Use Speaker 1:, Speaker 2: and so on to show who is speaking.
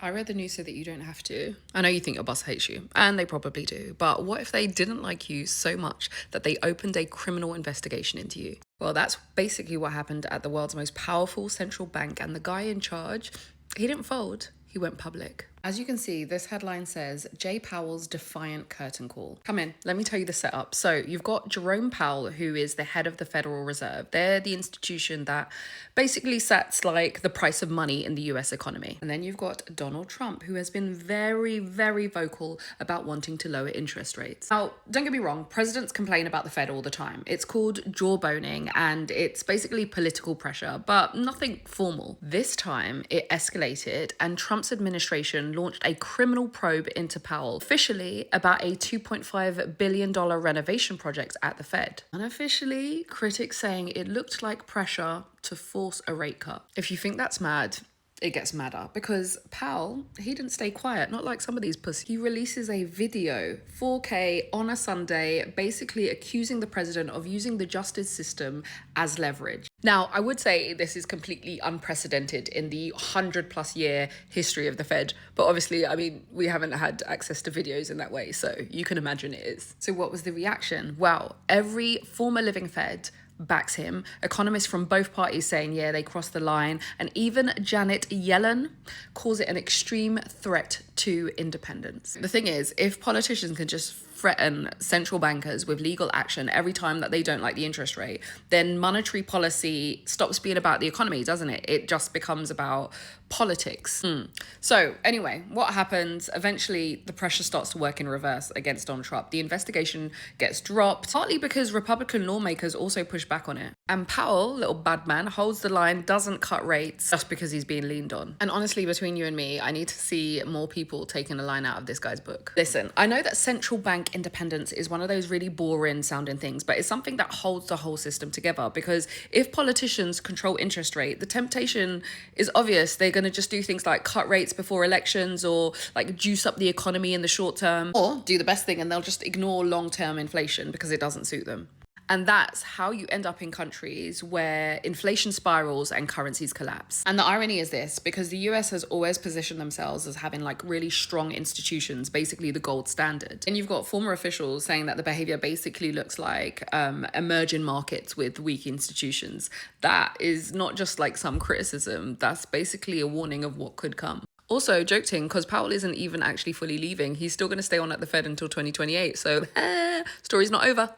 Speaker 1: I read the news so that you don't have to. I know you think your boss hates you, and they probably do, but what if they didn't like you so much that they opened a criminal investigation into you? Well, that's basically what happened at the world's most powerful central bank, and the guy in charge, he didn't fold, he went public. As you can see, this headline says, Jay Powell's defiant curtain call. Come in, let me tell you the setup. So you've got Jerome Powell, who is the head of the Federal Reserve. They're the institution that basically sets like the price of money in the US economy. And then you've got Donald Trump, who has been very, very vocal about wanting to lower interest rates. Now, don't get me wrong, presidents complain about the Fed all the time. It's called jawboning and it's basically political pressure, but nothing formal. This time it escalated and Trump's administration launched a criminal probe into Powell, officially about a $2.5 billion renovation project at the Fed. Unofficially, critics saying it looked like pressure to force a rate cut. If you think that's mad, it gets madder because Powell, he didn't stay quiet, not like some of these pussies. He releases a video, 4K on a Sunday, basically accusing the president of using the justice system as leverage. Now, I would say this is completely unprecedented in the 100+ year history of the Fed, but obviously, I mean, we haven't had access to videos in that way, so you can imagine it is. So what was the reaction? Well, every former living Fed backs him. Economists from both parties saying, yeah, they crossed the line. And even Janet Yellen calls it an extreme threat to independence. The thing is, if politicians can just threaten central bankers with legal action every time that they don't like the interest rate, then monetary policy stops being about the economy, doesn't it? It just becomes about politics. So anyway, what happens? Eventually, the pressure starts to work in reverse against Donald Trump. The investigation gets dropped, partly because Republican lawmakers also push back on it. And Powell, little bad man, holds the line, doesn't cut rates just because he's being leaned on. And honestly, between you and me, I need to see more people taking a line out of this guy's book. Listen, I know that central bank independence is one of those really boring sounding things, but it's something that holds the whole system together, because if politicians control interest rate, the temptation is obvious. They're going to just do things like cut rates before elections or like juice up the economy in the short term, or do the best thing and they'll just ignore long-term inflation because it doesn't suit them. And that's how you end up in countries where inflation spirals and currencies collapse. And the irony is this, because the US has always positioned themselves as having like really strong institutions, basically the gold standard. And you've got former officials saying that the behavior basically looks like emerging markets with weak institutions. That is not just like some criticism, that's basically a warning of what could come. Also, joking, because Powell isn't even actually fully leaving. He's still going to stay on at the Fed until 2028. So, story's not over.